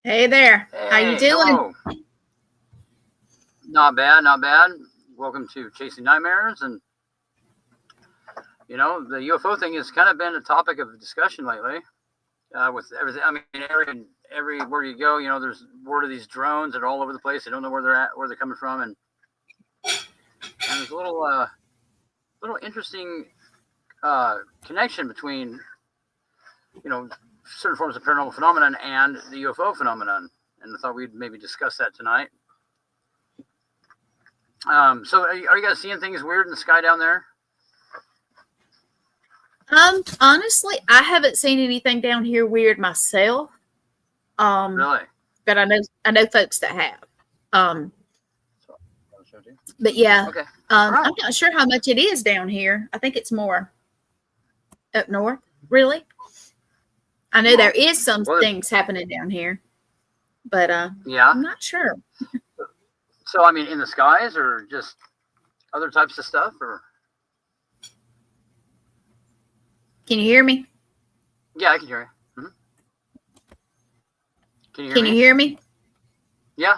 Hey there. How you Hey, doing? hello. Not bad, not bad. Welcome to Chasing Nightmares. And, the UFO thing has kind of been a topic of discussion lately with everything. I mean, everywhere you go, there's word of these drones that are all over the place. They don't know where they're at, where they're coming from. And there's a little interesting connection between, certain forms of paranormal phenomenon and the UFO phenomenon. And I thought we'd maybe discuss that tonight. So are you guys seeing things weird in the sky down there? Honestly, I haven't seen anything down here weird myself. Really? But I know folks that have. But yeah, Okay. Right. I'm not sure how much it is down here. I think it's more up north. Really, I know there is some things happening down here, but yeah, I'm not sure. So I mean, in the skies or just other types of stuff, or? Can you hear me? Yeah, I can hear you. Mm-hmm. Can you hear me? Yeah.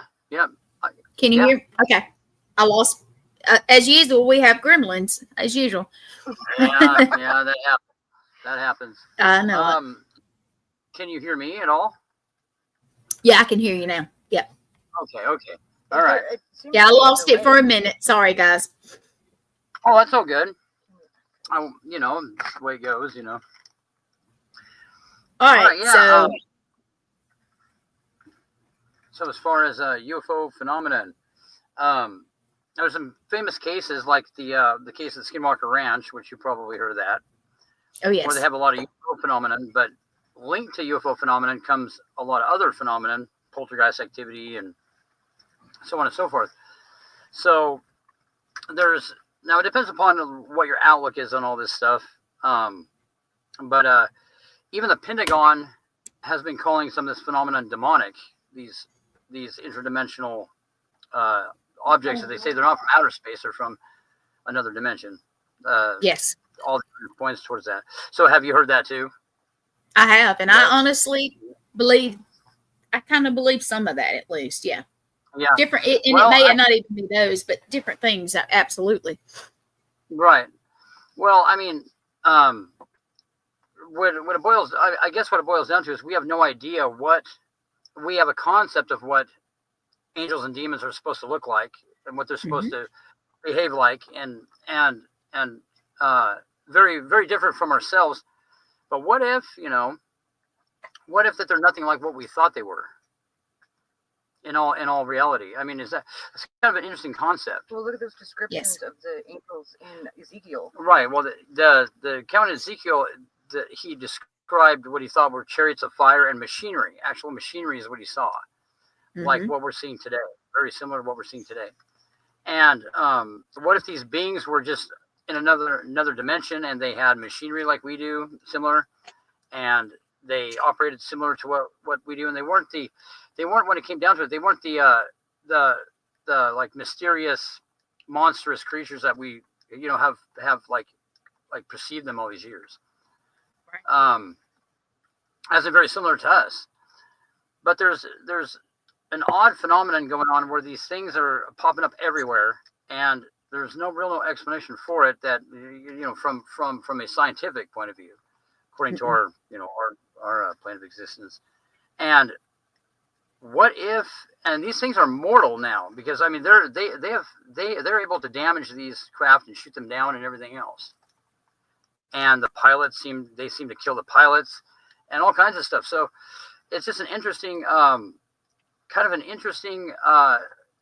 Can you hear? Okay, I lost. As usual, we have gremlins. As usual. yeah, that happens. I know. Can you hear me at all? Yeah, I can hear you now. Yeah. Okay. All right. Yeah, I lost it for a minute. Sorry, guys. Oh, that's all good. That's the way it goes, All right. Yeah. So as far as UFO phenomenon, there's some famous cases like the case of Skinwalker Ranch, which you probably heard of that. Oh, yes. Where they have a lot of UFO phenomenon, but linked to UFO phenomenon comes a lot of other phenomenon, poltergeist activity, and so on and so forth. So now it depends upon what your outlook is on all this stuff. But even the Pentagon has been calling some of this phenomenon demonic. These interdimensional objects that they say they're not from outer space, they're from another dimension. Yes. All points towards that. So have you heard that too? I have, and I honestly believe, I kind of believe some of that at least. Yeah. Yeah. Different, it may not even be those, but different things. Absolutely. Right. Well, I mean, when it boils, I guess what it boils down to is we have no idea we have a concept of what angels and demons are supposed to look like and what they're supposed to behave like, and very, very different from ourselves. But what if that they're nothing like what we thought they were? In all reality, I mean, it's kind of an interesting concept. Well, look at those descriptions of the angels in Ezekiel. Right. Well, the account in Ezekiel, he described what he thought were chariots of fire and machinery. Actual machinery is what he saw, like what we're seeing today. Very similar to what we're seeing today. And what if these beings were just in another dimension and they had machinery like we do, similar, and they operated similar to what we do, and they weren't when it came down to it, they weren't the like mysterious, monstrous creatures that we have like perceived them all these years. Right. As a very similar to us, but there's an odd phenomenon going on where these things are popping up everywhere, and there's no explanation for it that from a scientific point of view, according to our plane of existence. And what if? And these things are mortal now, because I mean they're able to damage these craft and shoot them down and everything else. And the pilots seem to kill the pilots and all kinds of stuff. So it's just an interesting kind of an interesting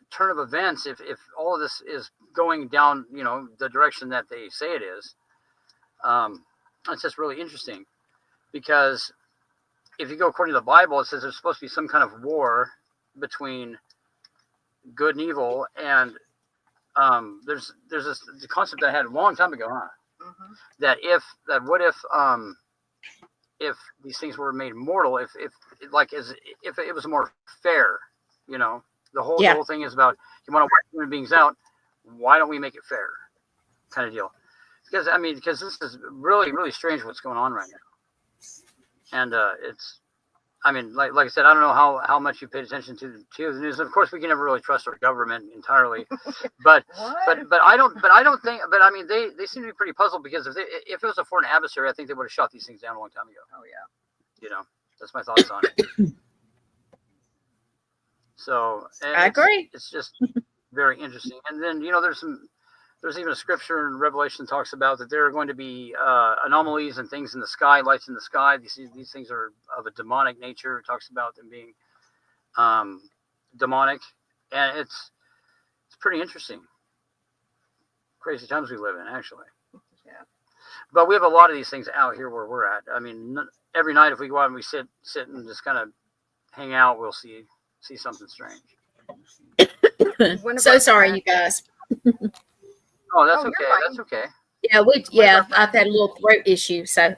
turn of events if all of this is going down the direction that they say it is. It's just really interesting, because if you go according to the Bible, it says there's supposed to be some kind of war between good and evil, and there's this concept I had a long time ago, that what if these things were made mortal, if it was more fair, the whole thing is about, you want to wipe human beings out, why don't we make it fair, kind of deal? Because this is really, really strange what's going on right now. And I mean, like I said, I don't know how much you paid attention to the news. Of course, we can never really trust our government entirely, but I don't think. But I mean, they seem to be pretty puzzled because if it was a foreign adversary, I think they would have shot these things down a long time ago. Oh yeah. You know, that's my thoughts on it. So I agree. It's just very interesting. And then there's even a scripture in Revelation that talks about that there are going to be anomalies and things in the sky, lights in the sky. These things are of a demonic nature. It talks about them being demonic, and it's pretty interesting. Crazy times we live in, actually. Yeah. But we have a lot of these things out here where we're at. I mean, every night if we go out and we sit and just kind of hang out, we'll see something strange. So sorry, you guys. Oh, that's okay. That's okay. Yeah, I've had a little throat issue. So,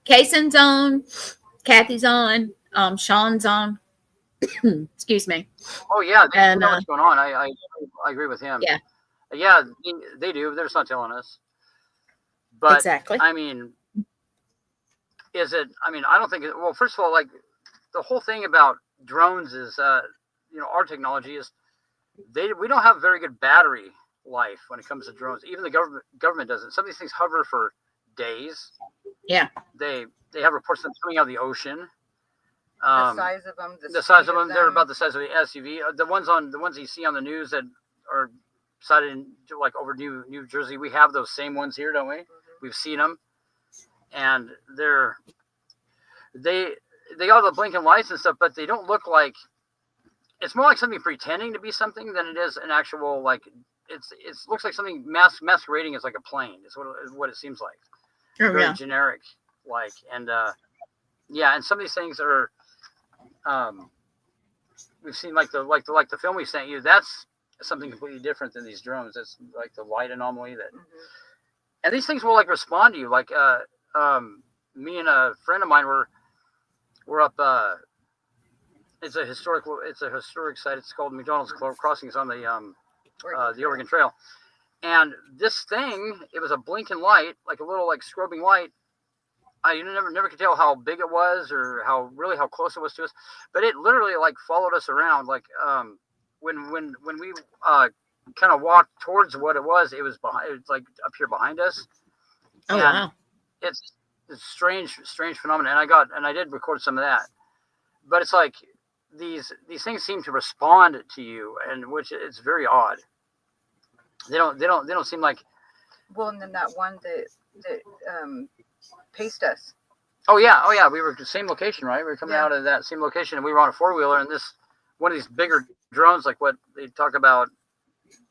Kason's on, Kathy's on, Sean's on. Excuse me. Oh yeah, they know what's going on. I agree with him. Yeah, they do. They're just not telling us. But exactly. I mean, is it? I mean, I don't think. Well, first of all, like the whole thing about drones is, our technology is we don't have very good battery life when it comes to drones. Even the government doesn't. Some of these things hover for days. Yeah. They have reports of them coming out of the ocean. The size of them. The size of them. They're about the size of the SUV. The ones you see on the news that are sighted in, like over New Jersey. We have those same ones here, don't we? Mm-hmm. We've seen them, and they got the blinking lights and stuff, but they don't look like. It's more like something pretending to be something than it is an actual, like, it looks like something masquerading as like a plane. Is what it seems like. Very generic, like, and and some of these things are, we've seen like the film we sent you. That's something completely different than these drones. It's like the light anomaly that, and these things will like respond to you. Like, me and a friend of mine were up. It's a historic site. It's called McDonald's Crossing. It's on the Oregon Trail. And this thing, it was a blinking light, like a little like strobing light. I never could tell how big it was or how close it was to us. But it literally like followed us around. Like when we kind of walked towards what it was behind. It was like up here behind us. Oh, wow! It's strange phenomenon. And I did record some of that. But it's like these things seem to respond to you, and which it's very odd. They don't seem like. Well, and then that one that paced us. Oh yeah. We were at the same location, right? We were coming out of that same location, and we were on a 4-wheeler, and this one of these bigger drones, like what they talk about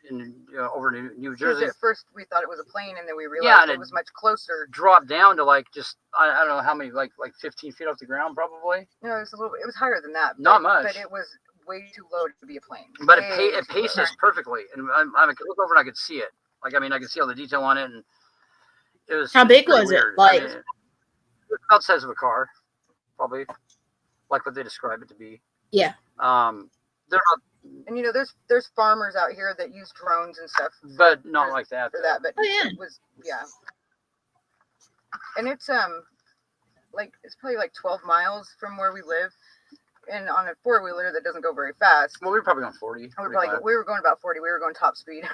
in over New Jersey. At first, we thought it was a plane, and then we realized it was much closer. Dropped down to like just I don't know how many, like 15 feet off the ground, probably. No, it was higher than that. Not much, but it was way too low to be a plane. But it paced us perfectly, and I could look over and I could see it. Like, I mean, I could see all the detail on it, and it was. How big was it? Like, I mean, it was about the size of a car, probably, like what they describe it to be. Yeah. They're not. And there's farmers out here that use drones and stuff, but not like that. For that, but it was and it's it's probably like 12 miles from where we live, and on a 4-wheeler that doesn't go very fast. Well, we were probably going 40. We were going about 40. We were going top speed.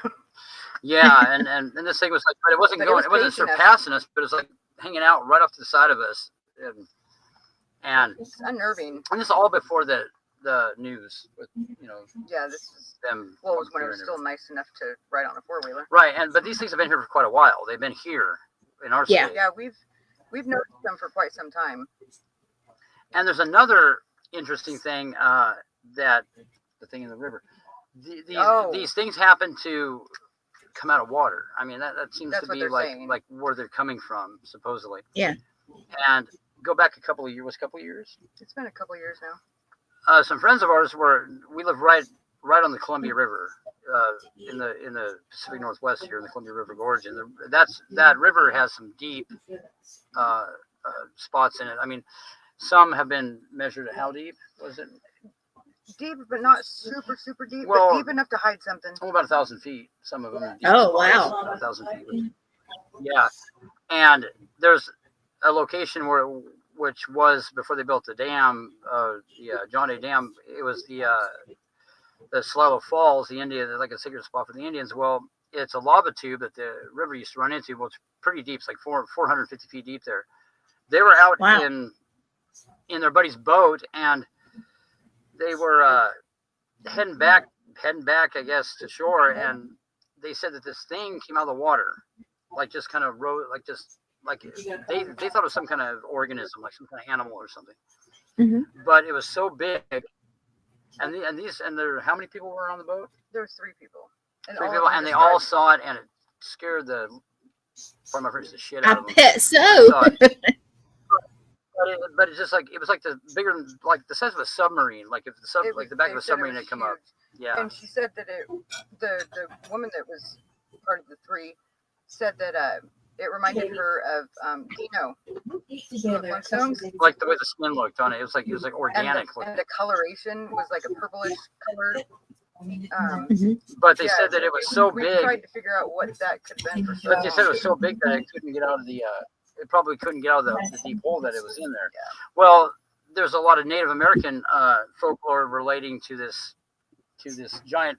Yeah, and this thing was like, but it wasn't surpassing us, but it was like hanging out right off to the side of us, and it's unnerving. And this is all before the news, with this is them. Well, it was when it was still nice enough to ride on a 4-wheeler. Right, but these things have been here for quite a while. They've been here in our state. Yeah, we've noticed them for quite some time. And there's another interesting thing that the thing in the river. These things happen to come out of water. I mean, that seems to be like where they're coming from, supposedly. Yeah. And go back a couple of years. It's been a couple of years now. Some friends of ours we live right on the Columbia River, in the Pacific Northwest here in the Columbia River Gorge, and that river has some deep spots in it. I mean, some have been measured at how deep was it? Deep, but not super, super deep. Well, but deep enough to hide something. About 1,000 feet. Some of them. Oh, wow! 1,000 feet. Yeah, and there's a location where which was before they built the dam, John Day Dam. It was the Salado Falls, the Indian, like a secret spot for the Indians. Well, it's a lava tube that the river used to run into. Well, it's pretty deep. It's like 450 feet deep there. They were out in their buddy's boat, and they were heading back, I guess, to shore, and they said that this thing came out of the water, like just kind of rode, like just like they thought it was some kind of organism, like some kind of animal or something. Mm-hmm. But it was so big, and there, how many people were on the boat? There was 3 people. And and they all saw it, and it scared the shit out of them. I bet so. But it's just like it was like the bigger, like the size of a submarine, like if the back of a submarine had come up. Yeah. And she said that the woman that was part of the 3 said that it reminded her of Dino. Like the way the skin looked on it, it was like organic. And the coloration was like a purplish color. But they said that it was so big. We tried to figure out what that could have been for. But they said it was so big that it couldn't get out of the. It probably couldn't get out of the deep hole that it was in there. Yeah. Well, there's a lot of Native American folklore relating to this giant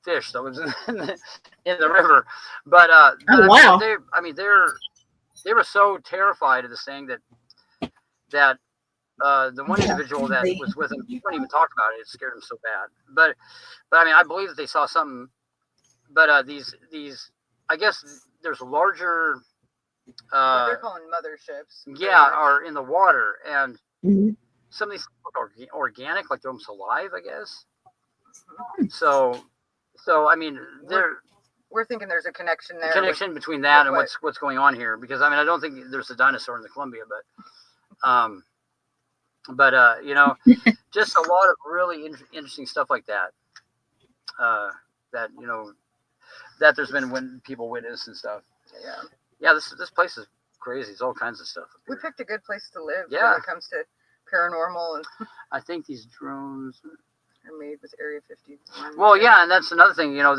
fish that was in the river. But wow! They were so terrified of this thing that the one individual that was with him, he wouldn't even talk about it. It scared him so bad. But I mean, I believe that they saw something. But these I guess there's larger. What they're calling motherships. Yeah, are in the water, and some of these look organic, like they're almost alive, I guess. So I mean, we're thinking there's a connection there. Connection between that and what's going on here, because I mean, I don't think there's a dinosaur in the Columbia, but you know, just a lot of really interesting stuff like that. That you know, that there's been when people witness and stuff. Yeah. Yeah, this place is crazy. It's all kinds of stuff. We picked a good place to live when it comes to paranormal. And I think these drones are made with Area 51. Well, yeah, and that's another thing. You know,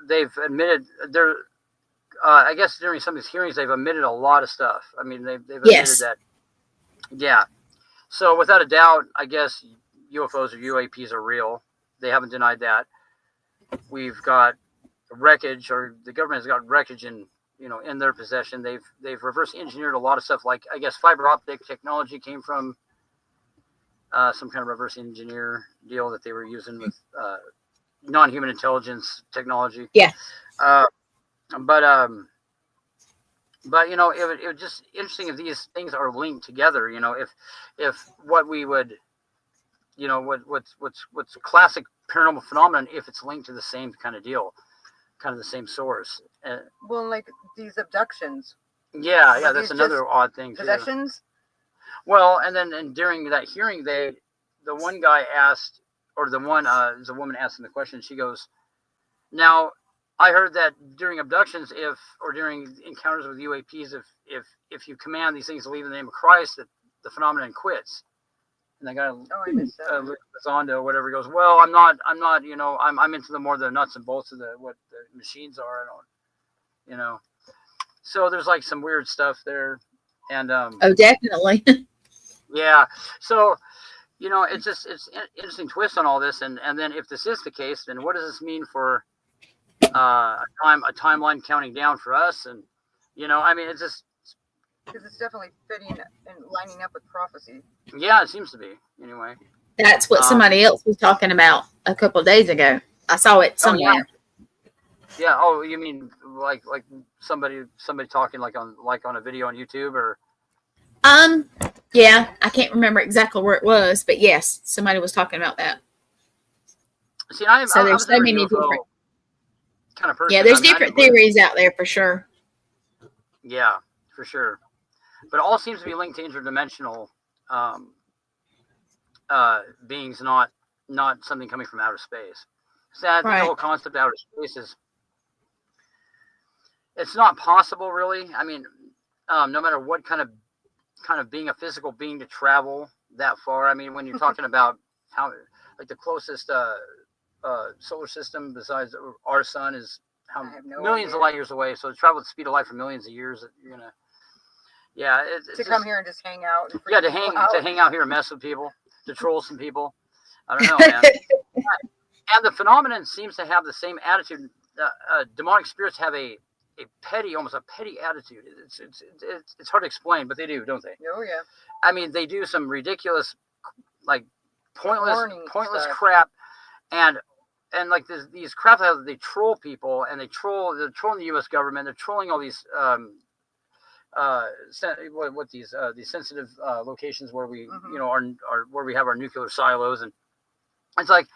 they've admitted I guess during some of these hearings they've admitted a lot of stuff. I mean, they've admitted that. Yeah. So without a doubt, I guess UFOs or UAPs are real. They haven't denied that. We've got wreckage, or the government has got wreckage in their possession. They've reverse engineered a lot of stuff, like I guess fiber optic technology came from some kind of reverse engineer deal that they were using with non-human intelligence technology. Yeah. But you know, it was just interesting if these things are linked together. You know, if what we would, you know, what's classic paranormal phenomenon, if it's linked to the same kind of deal, kind of the same source. Well, like these abductions. Yeah, that's another odd thing. Possessions. Well, and during that hearing, the one guy asked, or the woman asking the question. She goes, "Now, I heard that during abductions, or during encounters with UAPs, if you command these things to leave in the name of Christ, that the phenomenon quits." And the guy, Zondo, whatever, goes, "Well, I'm not, you know, I'm into the nuts and bolts of what the machines are. I don't, you know." So there's like some weird stuff there, and oh, definitely. Yeah. So, you know, it's an interesting twist on all this, and then if this is the case, then what does this mean for a timeline counting down for us? And you know, I mean, it's just. Because it's definitely fitting and lining up with prophecy. Yeah, it seems to be. Anyway. That's what somebody else was talking about a couple of days ago. I saw it somewhere. Yeah. Oh, you mean like somebody talking like on a video on YouTube, or? Yeah, I can't remember exactly where it was, but yes, somebody was talking about that. See, there's so many different kind of person. Yeah, there's different theories out there for sure. Yeah, for sure. But it all seems to be linked to interdimensional beings, not something coming from outer space. So I think the whole concept of outer space it's not possible, really. I mean, no matter what kind of being, a physical being, to travel that far. I mean, when you're talking about how, like, the closest solar system besides our sun is millions of light years away. So to travel at the speed of light for millions of years, you're gonna Yeah, to come here and just hang out. And yeah, to hang out here and mess with people, to troll some people. I don't know, man. And the phenomenon seems to have the same attitude. Demonic spirits have almost a petty attitude. It's hard to explain, but they do, don't they? Oh yeah. I mean, they do some ridiculous, like pointless stuff. crap, and like these crap that they troll people, and they're trolling the U.S. government. They're trolling all these these sensitive locations where we are where we have our nuclear silos, and it's like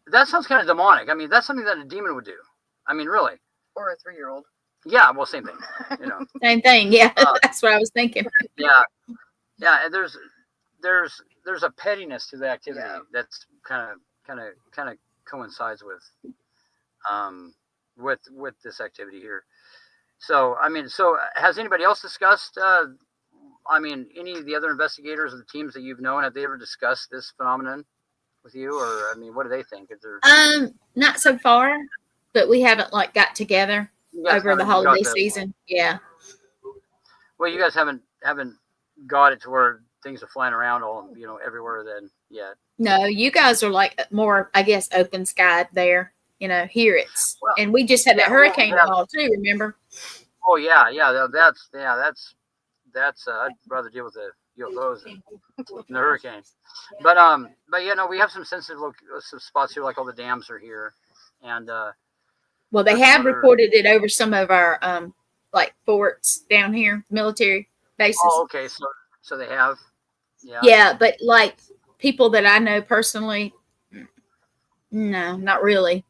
that sounds kind of demonic. I mean, that's something that a demon would do. I mean, really. Or a 3-year-old. Yeah, well, same thing. Same thing. Yeah, that's what I was thinking. Yeah. And there's a pettiness to the activity that's kind of coincides with this activity here. So I mean, has anybody else discussed? Any of the other investigators or the teams that you've known, have they ever discussed this phenomenon with you, or I mean, what do they think? Not so far, but we haven't got together over the holiday season. Yeah. Well, you guys haven't got it to where things are flying around all everywhere then yet. No, you guys are more, I guess, open sky there. Here and we just had that hurricane call too. Remember? Oh yeah. That's I'd rather deal with the UFOs than the hurricane. But we have some sensitive some spots here, like all the dams are here, and well, they have reported it over some of our forts down here, military bases. Oh, okay, so they have. Yeah. Yeah, but people that I know personally, no, not really.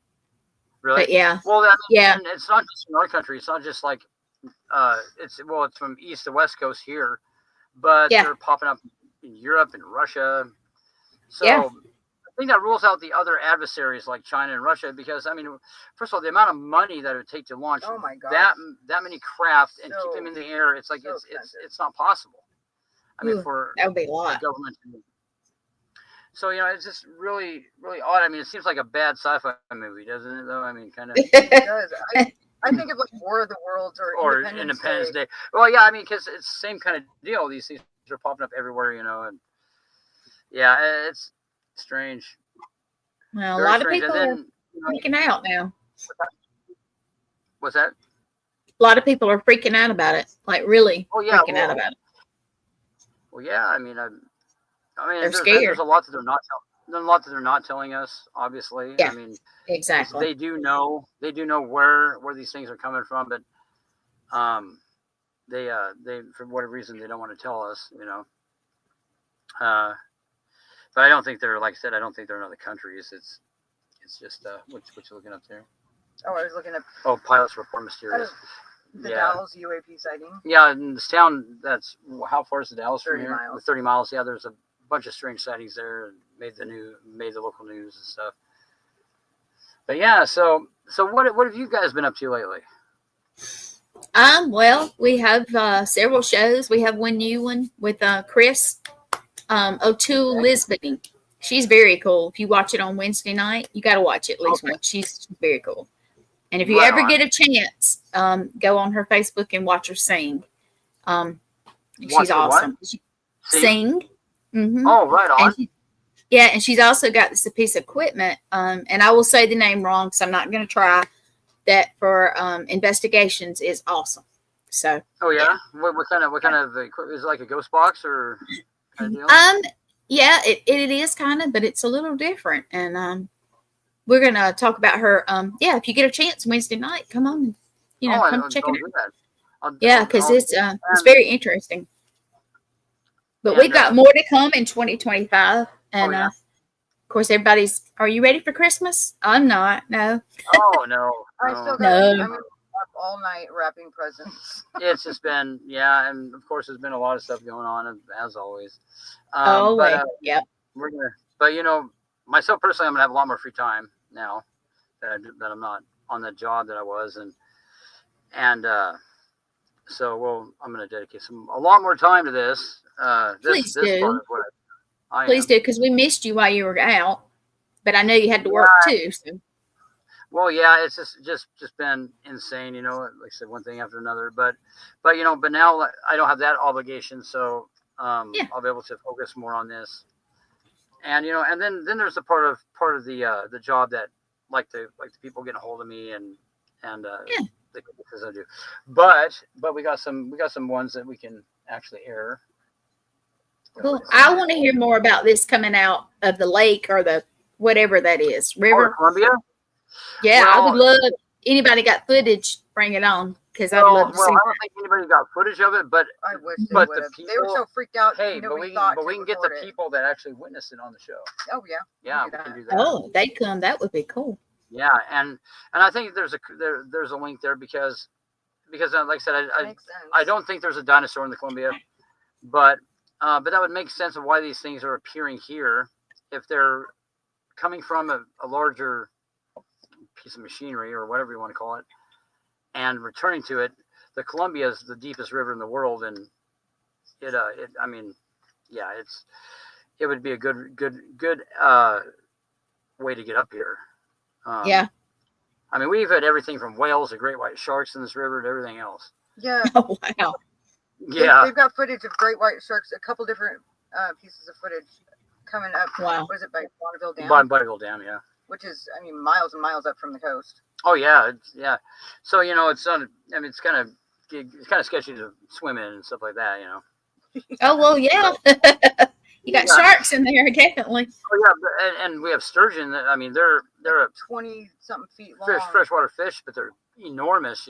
Really? But yeah. Well, and it's not just in our country. It's not just it's from east to west coast here, but they're popping up in Europe and Russia. So I think that rules out the other adversaries like China and Russia, because I mean, first of all, the amount of money that it would take to launch that many craft and keep them in the air, it's like it's not possible. I mean, that would be a lot. Government. So it's just really, really odd. I mean, it seems like a bad sci-fi movie, doesn't it? Though I mean, kind of. It does. I think of War of the Worlds or Independence Day. Well, yeah, I mean, because it's the same kind of deal. These things are popping up everywhere, and yeah, it's strange. Well, Very a lot strange. of people are freaking out now. What's that? A lot of people are freaking out about it, really freaking out about it. Well, yeah, I mean, they're scared. There's a lot that they're not telling. There's a lot that they're not telling us. Obviously, yeah, I mean, exactly. They do know where these things are coming from, but they for whatever reason they don't want to tell us. But I don't think they're, like I said, I don't think they're in other countries. It's just what you looking up there? Oh, I was looking up. Oh, pilots report mysterious. The Dallas UAP sighting. Yeah, in this town, how far is the Dallas from 30 here? miles. 30 miles. Yeah, there's a bunch of strange sightings there, and made the local news and stuff. But yeah, so what have you guys been up to lately? Well, we have several shows. We have one new one with Chris O'Toole Lisbon. She's very cool. If you watch it on Wednesday night, you got to watch it at least once. She's very cool. And if you ever get a chance, go on her Facebook and watch her sing. She's awesome. Sing. Mm-hmm. Oh, right on. And she's also got this piece of equipment. And I will say the name wrong because I'm not going to try. That for investigations is awesome. So. Oh yeah. What kind of equipment is it, like a ghost box or kind of deal? Yeah, it is kind of, but it's a little different. And we're gonna talk about her. If you get a chance Wednesday night, come on, come check it out. Yeah, because it's very interesting. But we've got more to come in 2025, and of course, are you ready for Christmas? I'm not. No. Oh no. I still got. I'm up all night wrapping presents. It's just been and of course, there's been a lot of stuff going on as always. Yep. We're gonna, but myself personally, I'm gonna have a lot more free time now that I'm not on the job that I was, and so I'm gonna dedicate a lot more time to this. Please do. Please do, because we missed you while you were out, but I know you had to work too. So. Well, yeah, it's just been insane, you know, like I said, one thing after another. But now I don't have that obligation, so I'll be able to focus more on this. And and then there's the part of the job that like the people getting a hold of me and the cases I do. But we got some ones that we can actually air. Cool. I want to hear more about this coming out of the lake or the whatever that is river. Columbia. Yeah, well, I would love anybody got footage. Bring it on because I'd love to see. I don't think anybody got footage of it, but I wish they would have. They were so freaked out. Hey, but we can get the people that actually witnessed it on the show. Oh yeah, we can do that. Oh, they come. That would be cool. Yeah, and I think there's a link there because like I said, I don't think there's a dinosaur in the Columbia, but that would make sense of why these things are appearing here if they're coming from a larger piece of machinery or whatever you want to call it and returning to it. The Columbia is the deepest river in the world, and it would be a good way to get up here. Yeah. I mean, we've had everything from whales to great white sharks in this river to everything else. Yeah. Oh, wow. Yeah. They've got footage of great white sharks, a couple different pieces of footage coming up. Wow. Was it by Bonneville Dam? Bonneville Dam, yeah. Which is, miles and miles up from the coast. Oh, yeah. Yeah. So, it's not, it's kind of sketchy to swim in and stuff like that, Oh, well, yeah. You got sharks in there, definitely. Oh, yeah. And we have sturgeon. I mean, they're 20-something feet long. Freshwater fish, but they're enormous,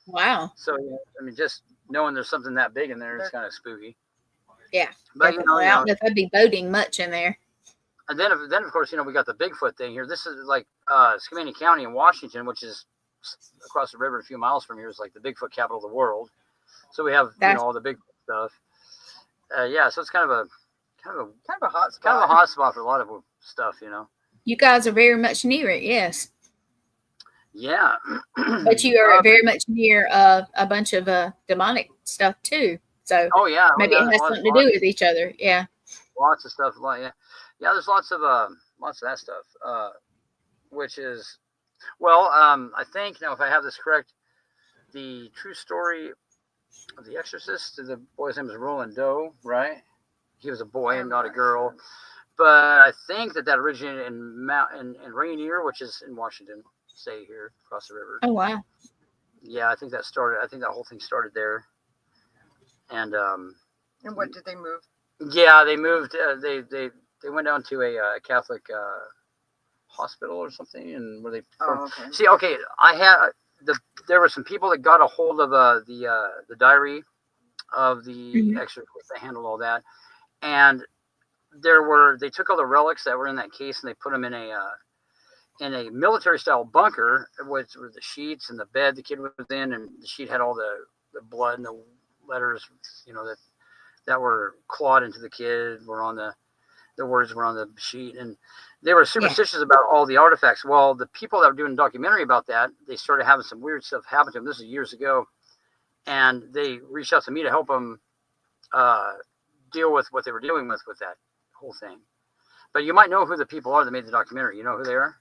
Wow. So, just knowing there's something that big in there is kind of spooky. Yeah. But, I don't know if I'd be boating much in there. And then of course, we got the Bigfoot thing here. This is like Skamania County in Washington, which is across the river a few miles from here, is like the Bigfoot capital of the world. So we have all the Bigfoot stuff. So it's kind of a hot spot. Kind of a hot spot for a lot of stuff, You guys are very much near it, yes. Yeah. But you are very much near a bunch of demonic stuff too. So maybe it has something to do with each other. Yeah. Lots of stuff. Yeah, there's lots of that stuff. Which is, I think now if I have this correct, the true story of The Exorcist, the boy's name is Roland Doe, right? He was a boy and not a girl. But I think that originated in Rainier, which is in Washington State here across the river. Oh, wow. Yeah, I think that whole thing started there. And what did they move? Yeah, they moved. They went down to a Catholic hospital or something, and where they. Oh, okay. See, okay, there were some people that got a hold of the diary of the exorcist. They handled all that, and they took all the relics that were in that case and they put them in a military style bunker, which were the sheets and the bed the kid was in, and the sheet had all the blood and the letters, that were clawed into the kid were on the words were on the sheet, and they were superstitious about all the artifacts. Well, the people that were doing a documentary about that, they started having some weird stuff happen to them. This is years ago, and they reached out to me to help them deal with what they were dealing with that whole thing. But you might know who the people are that made the documentary. You know who they are?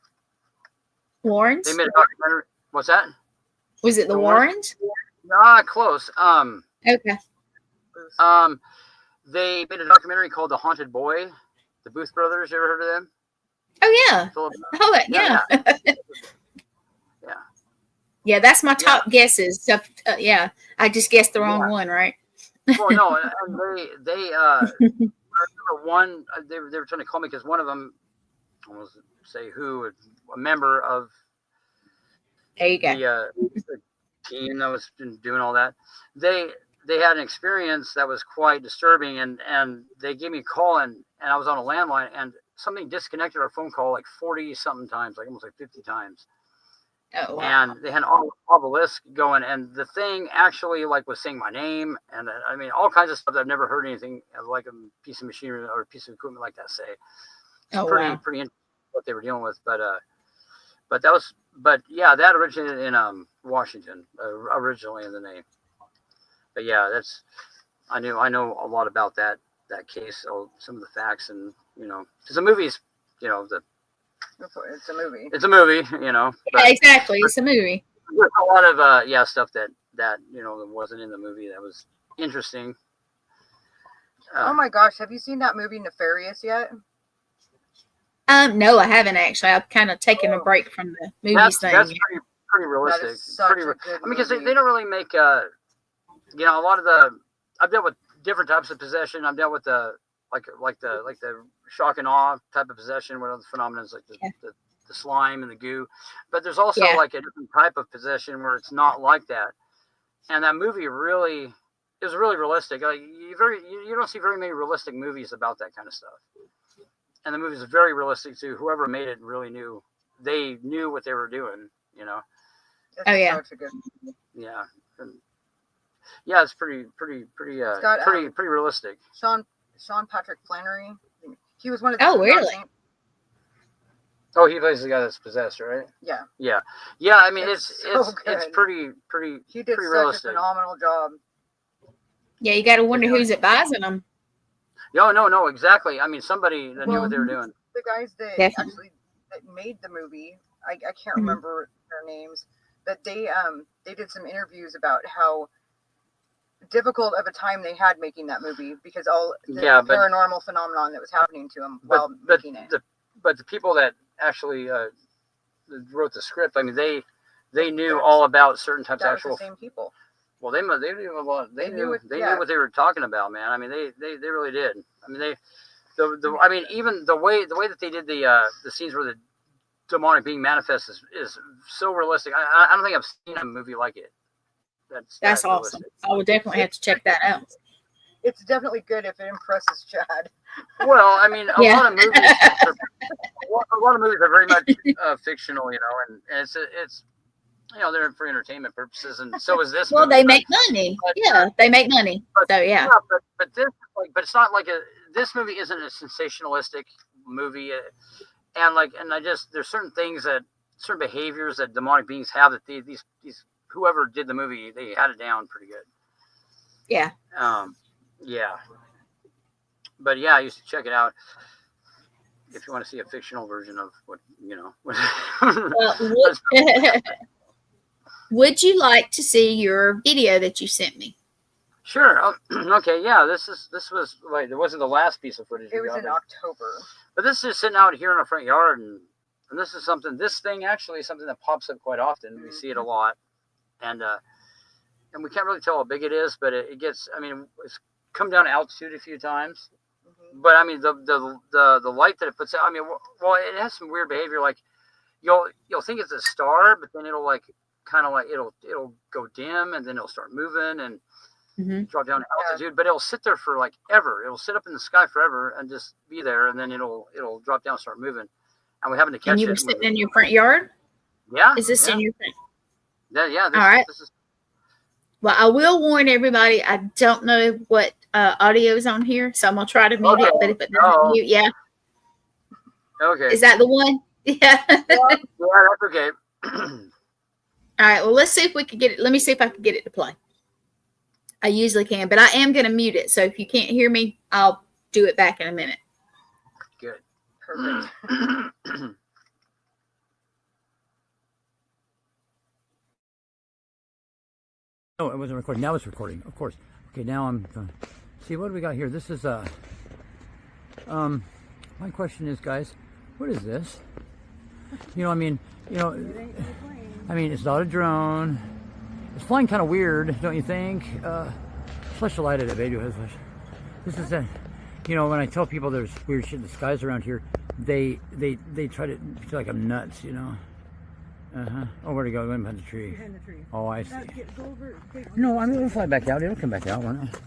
Warrens? They made a documentary. What's that? Was it the Warrens? Nah, close. Okay. They made a documentary called The Haunted Boy. The Booth Brothers. You ever heard of them? Oh, yeah. Yeah. Yeah, that's my top guesses. Yeah, I just guessed the wrong one, right? Well, no, and they I remember one. They were trying to call me because one of them, I won't say who, a member of the team that was doing all that. They had an experience that was quite disturbing, and they gave me a call, and I was on a landline, and something disconnected our phone call like 40 something times, like almost like 50 times. Oh, wow. And they had all obelisk going, and the thing actually was saying my name, and I mean all kinds of stuff that I've never heard anything like a piece of machinery or a piece of equipment like that say. It's pretty interesting what they were dealing with, but that originated in Washington originally in the name. But yeah, I know a lot about that case, some of the facts, and because the movies, the It's a movie. It's a movie, you know. Yeah, exactly. It's a movie. There's a lot of stuff that you know that wasn't in the movie that was interesting. Oh my gosh, have you seen that movie Nefarious yet? No, I haven't actually. I've kind of taken a break from the movies thing. That's pretty realistic. That is such a good I mean, because movie. they don't really make you know, a lot of I've dealt with different types of possession. I've dealt with the shock and awe type of possession, where the phenomena is like the slime and the goo. But there's also like a different type of possession where it's not like that. And that movie really is really realistic. Like you don't see very many realistic movies about that kind of stuff. And the movie is very realistic too. Whoever made it really knew. They knew what they were doing, you know. Oh yeah. Yeah. Yeah, it's pretty realistic. Sean Patrick Flannery. He was one of the. Oh really? Oh, he plays the guy that's possessed, right? Yeah. Yeah. Yeah. I mean, it's pretty. He did pretty such realistic. a phenomenal job. Yeah, you got to wonder who's advising them. No, exactly. I mean, somebody that knew what they were doing. The guys that Definitely. that made the movie, I can't remember their names, but they did some interviews about how difficult of a time they had making that movie because all the paranormal phenomenon that was happening to them while making it. But the people that actually wrote the script, I mean, they knew all about certain types of actual. The same people. Well, they knew a lot. They knew what they were talking about, man. I mean, they really did. I mean, I mean, even the way that they did the scenes where the demonic being manifests is so realistic. I don't think I've seen a movie like it. That's awesome. I would definitely have to check that out. It's definitely good if it impresses Chad. Well, I mean, a lot of movies are very much fictional, you know, and it's you know, they're for entertainment purposes, and so is this. Well, movie, they make money. They make money. So yeah. But this, but it's not like this movie isn't a sensationalistic movie, and there's certain things certain behaviors that demonic beings have that these whoever did the movie, they had it down pretty good. Yeah. Yeah. But yeah, I used to check it out if you want to see a fictional version of what, you know. Would you like to see your video that you sent me? Sure. Okay. Yeah. This was like, it wasn't the last piece of footage. It was in October. But this is sitting out here in our front yard, and this is this thing actually is something that pops up quite often. Mm-hmm. We see it a lot, and we can't really tell how big it is, but it gets. I mean, it's come down to altitude a few times, but I mean the light that it puts out. I mean, well, it has some weird behavior. Like you'll think it's a star, but then it'll like kind of like it'll go dim, and then it'll start moving and drop down to altitude. But it'll sit there for like ever. It'll sit up in the sky forever and just be there, and then it'll drop down and start moving. And we happen to catch it. And you were sitting in your front yard? Yeah. Is this in your front? Yeah. All right. Well, I will warn everybody. I don't know what audio is on here, so I'm gonna try to mute it. But if it doesn't mute, yeah. Okay. Is that the one? Yeah. Yeah, that's okay. All right. Well, let's see if we can get it. Let me see if I can get it to play. I usually can, but I am gonna mute it. So if you can't hear me, I'll do it back in a minute. Good. Perfect. Oh, it wasn't recording. Now it's recording, of course. Okay, now I'm done. See, what do we got here? This is my question is, guys, what is this? You know, I mean, it's not a drone. It's flying kind of weird, don't you think? Flash a light at it, baby. This is you know, when I tell people there's weird shit in the skies around here, they try to feel like I'm nuts, you know. Oh, where'd it go? It went behind the tree. Behind the tree. Oh, I see. No, I mean, it'll fly back out. It'll come back out, won't it?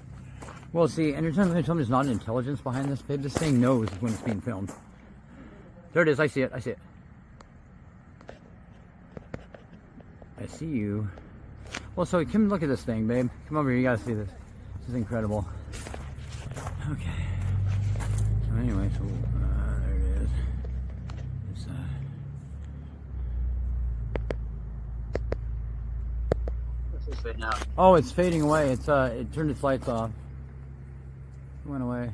Well, see, and you're telling me there's not an intelligence behind this, babe. This thing knows when it's being filmed. There it is. I see it. I see it. I see you. Well, so come look at this thing, babe. Come over here. You gotta see this. This is incredible. Okay. So anyway, so there it is. It's Now. Oh, it's fading away. It's it turned its lights off. It went away.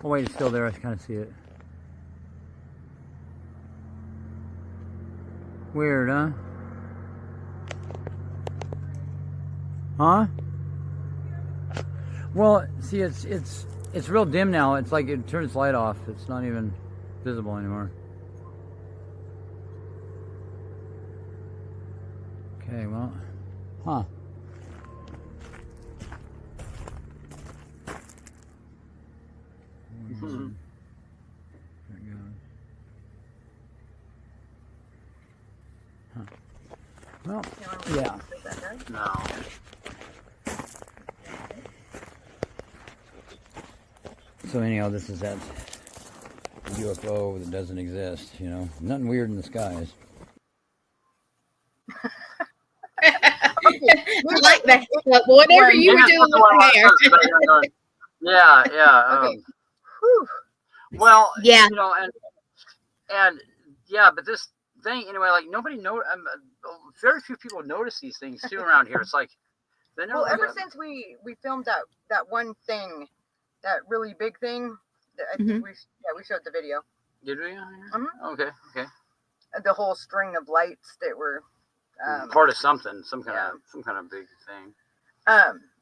Oh wait, it's still there. I kind of see it. Weird, huh? Huh? Well, see, it's real dim now. It's like it turned its light off. It's not even visible anymore. Okay, well, huh? Mm-hmm. There it goes. Huh. Well, yeah. No. So anyhow, this is that UFO that doesn't exist, you know. Nothing weird in the skies. I like that. Whatever you were doing with the hair. Yeah, yeah. Okay. Well, Yeah. you know, and yeah, but this thing anyway, like nobody very few people notice these things too around here. It's like they never. Well, ever since we filmed that one thing, that really big thing, I think we showed the video. Did we? Mm-hmm. Okay. The whole string of lights that were part of something, some kind of big thing.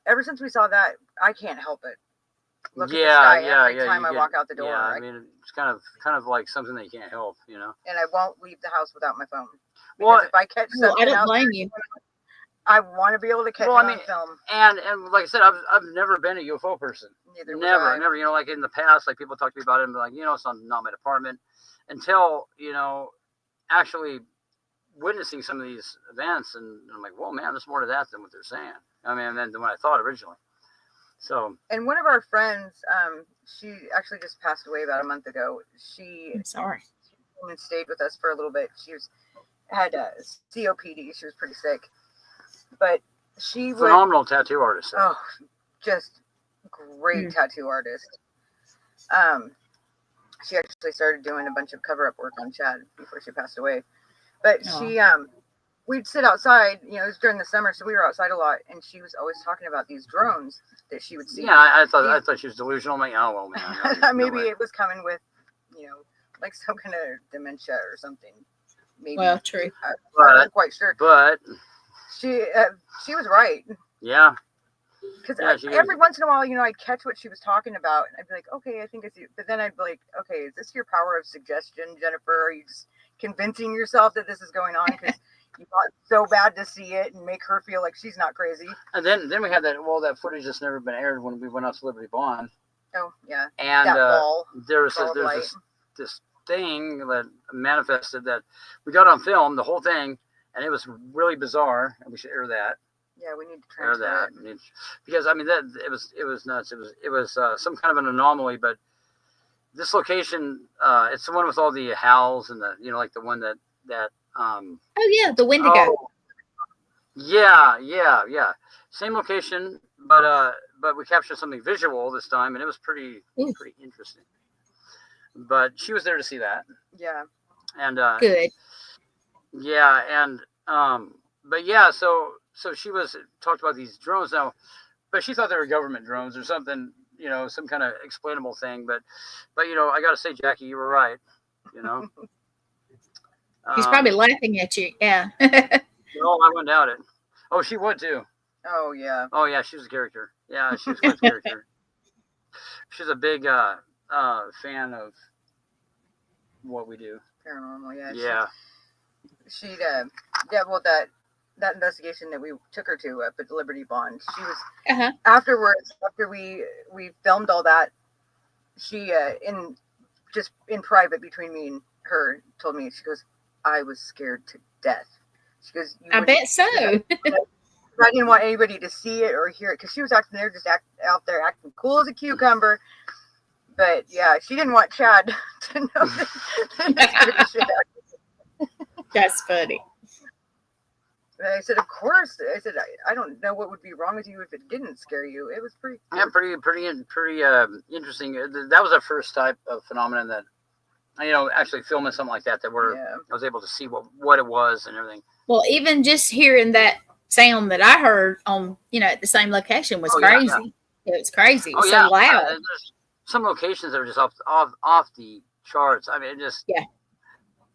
Ever since we saw that, I can't help it. Look at the Yeah, sky yeah, every time I walk out the door. Yeah, I mean, it's kind of like something that you can't help, you know. And I won't leave the house without my phone. Because Well, if I catch something I don't else, blame you. I want to be able to catch it on film. And like I said, I've never been a UFO person. Never. You know, like in the past, like people talk to me about it and be like, you know, it's not my department. Until, you know, actually witnessing some of these events, and I'm like, well, man, there's more to that than what they're saying. I mean, than what I thought originally. So. And one of our friends, she actually just passed away about a month ago. I'm sorry. She came and stayed with us for a little bit. She had COPD. She was pretty sick, but she was phenomenal tattoo artist. Oh, just great tattoo artist. She actually started doing a bunch of cover-up work on Chad before she passed away. But she, we'd sit outside, you know, it was during the summer, so we were outside a lot, and she was always talking about these drones that she would see. Yeah, I thought she was delusional. I'm like, oh, well, man. Maybe it was coming with, you know, like some kind of dementia or something. Maybe. Well, true. I'm not quite sure. But she was right. Yeah. Because every once in a while, you know, I'd catch what she was talking about, and I'd be like, okay, I think it's you. But then I'd be like, okay, is this your power of suggestion, Jennifer? Are you just convincing yourself that this is going on because you want so bad to see it and make her feel like she's not crazy? And then we had that footage that's never been aired when we went out to Liberty Bond. Oh, yeah. And there's this thing that manifested that we got on film, the whole thing, and it was really bizarre, and we should air that. Yeah, we need to transfer that. Because I mean it was nuts. It was some kind of an anomaly, but this location, it's the one with all the howls and the, you know, like the one that oh yeah, the Wendigo. Oh, yeah. Same location, but we captured something visual this time, and it was pretty interesting. But she was there to see that. Yeah. And good. Yeah, and but yeah, so she talked about these drones now, but she thought they were government drones or something, you know, some kind of explainable thing. But you know, I got to say, Jackie, you were right. You know, He's probably laughing at you. Yeah. No, I wouldn't doubt it. Oh, she would too. Oh yeah. Oh yeah, she was a character. Yeah, she was quite a character. She's a big fan of what we do. Paranormal, yeah. Yeah. She well, that investigation that we took her to up at Liberty Bond, she was afterwards, after we filmed all that, she in private between me and her told me, she goes, I was scared to death. She goes, I bet so. I didn't want anybody to see it or hear it because she was acting there, just out there acting cool as a cucumber. But yeah, she didn't want Chad to know that. That's funny. And I said, of course. I said, I don't know what would be wrong with you if it didn't scare you. It was pretty. Yeah, pretty interesting. That was our first type of phenomenon that, you know, actually filming something like that I was able to see what it was and everything. Well, even just hearing that sound that I heard on, you know, at the same location was crazy. Yeah. It was crazy. It was so loud. some locations that are just off the charts. I mean,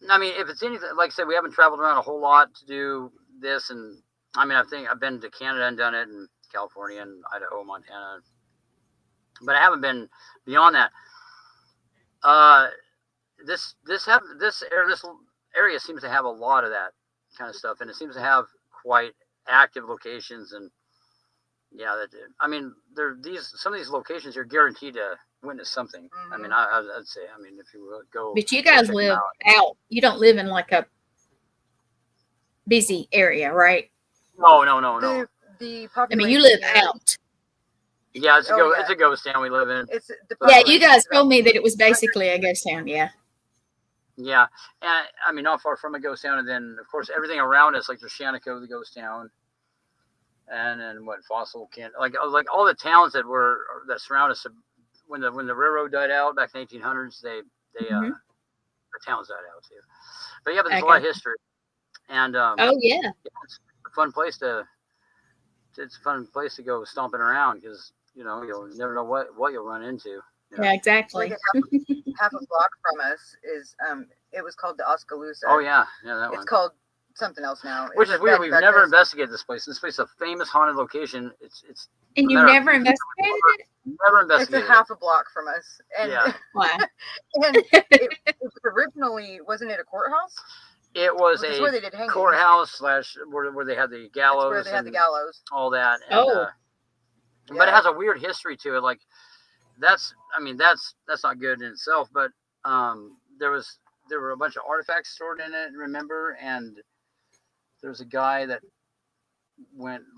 I mean, if it's anything, like I said, we haven't traveled around a whole lot to do this, and I mean, I think I've been to Canada and done it, in California and Idaho, Montana, but I haven't been beyond that. This area seems to have a lot of that kind of stuff, and it seems to have quite active locations. And yeah, I mean, some of these locations you're guaranteed to witness something. Mm-hmm. I mean, I'd say, I mean, if you go, but you guys live out. You don't live in like a busy area, right? No. I mean, you live out. Yeah, it's a ghost town we live in. You guys told me that it was basically a ghost town. Yeah. Yeah, and I mean, not far from a ghost town, and then of course everything around us, like there's Shaniko, the ghost town, and then Fossil Kent, like all the towns that surround us. When the railroad died out back in the 1800s, the towns died out too. But yeah, but there's a lot of history, and it's a fun place to go stomping around, because you'll never know what you'll run into. Yeah, exactly. Like half a block from us is it was called the Oskaloosa. Oh yeah, that one. It's called something else now. Which is weird. We've never investigated this place. This place is a famous haunted location. It's and you never investigated it? Never investigated. It's a half a block from us. And yeah. Wow. And it originally, wasn't it a courthouse? It was a where they did hangings. Courthouse / where they had the gallows. That's where they had the gallows. All that. And, but it has a weird history to it. Like that's not good in itself. But there were a bunch of artifacts stored in it. Remember, and there was a guy that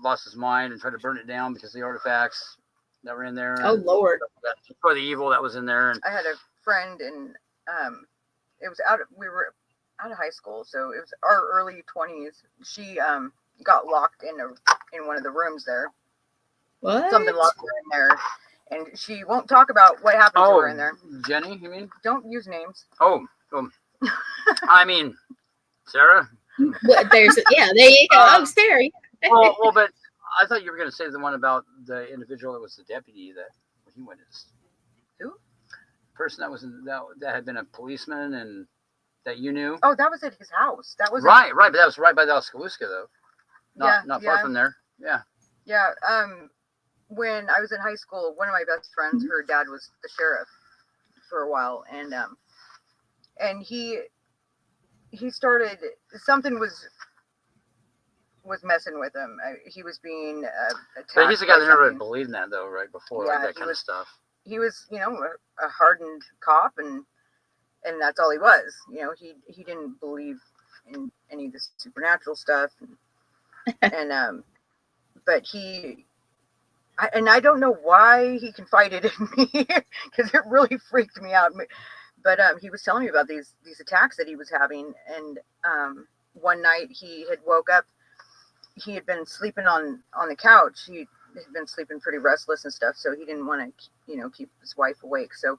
lost his mind and tried to burn it down because of the artifacts that were in there. Oh Lord! For the evil that was in there. And I had a friend, and we were out of high school, so it was our early 20s. She got locked in one of the rooms there. What? Something locked her in there, and she won't talk about what happened to her in there. Jenny, you mean? Don't use names. Oh, I mean, Sarah. Well, there you go. Sarah. well, but I thought you were going to say the one about the individual that was the deputy that he witnessed. Who? Person that was that had been a policeman and that you knew. Oh, that was at his house. That was right, but that was right by the Oskaloosa, though. Not far from there. Yeah. Yeah. When I was in high school, one of my best friends, her dad was the sheriff for a while, and he started, something was messing with him. He was being attacked. But he's the guy that never believed in that, though, right? Before that kind of stuff. He was, a hardened cop, and that's all he was. He didn't believe in any of the supernatural stuff, and but I don't know why he confided in me, because it really freaked me out. But he was telling me about these attacks that he was having, and one night he had woke up. He had been sleeping on the couch. He had been sleeping pretty restless and stuff, so he didn't want to, keep his wife awake. So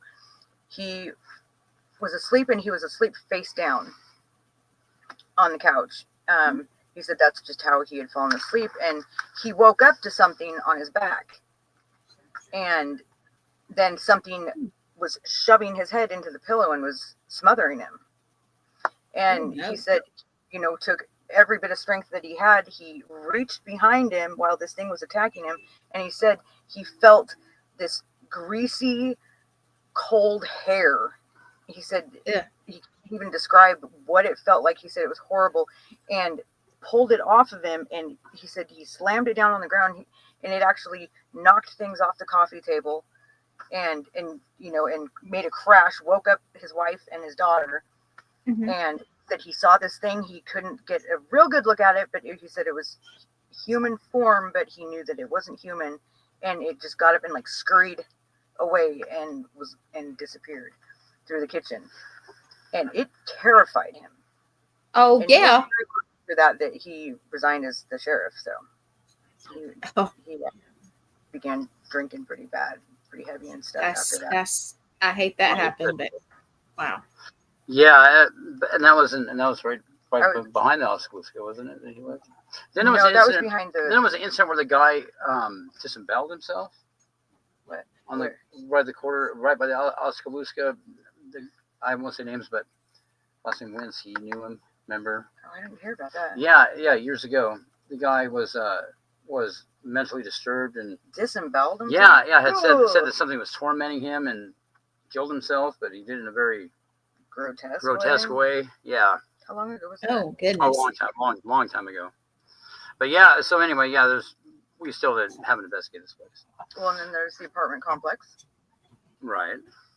he was asleep, and he was asleep face down on the couch. He said that's just how he had fallen asleep, and he woke up to something on his back, and then something was shoving his head into the pillow and was smothering him. And he said, took every bit of strength that he had. He reached behind him while this thing was attacking him, and he said he felt this greasy, cold hair. He said he even described what it felt like. He said it was horrible, and pulled it off of him, and he said he slammed it down on the ground, and it actually knocked things off the coffee table, and made a crash, woke up his wife and his daughter, and that he saw this thing. He couldn't get a real good look at it, but he said it was human form, but he knew that it wasn't human, and it just got up and scurried away and disappeared through the kitchen, and it terrified him. Oh, and yeah. After that he resigned as the sheriff, so he began drinking pretty heavy and stuff after that. I hate that happened, but wow. Yeah, and that was right behind the Oskaloosa, wasn't it? That he was. Then that was behind the. Then there was an incident where the guy disemboweled himself. What? on the right by the Oskaloosa. I won't say names, but last name Wentz. He knew him. Remember? Oh, I didn't hear about that. Yeah, years ago. The guy was mentally disturbed and disemboweled himself. Yeah. Had said that something was tormenting him and killed himself, but he did it in a very grotesque way. Yeah. How long ago was that? Oh goodness. A long time ago. But yeah. So anyway, yeah. We still haven't investigated this place. Well, and then there's the apartment complex. Right.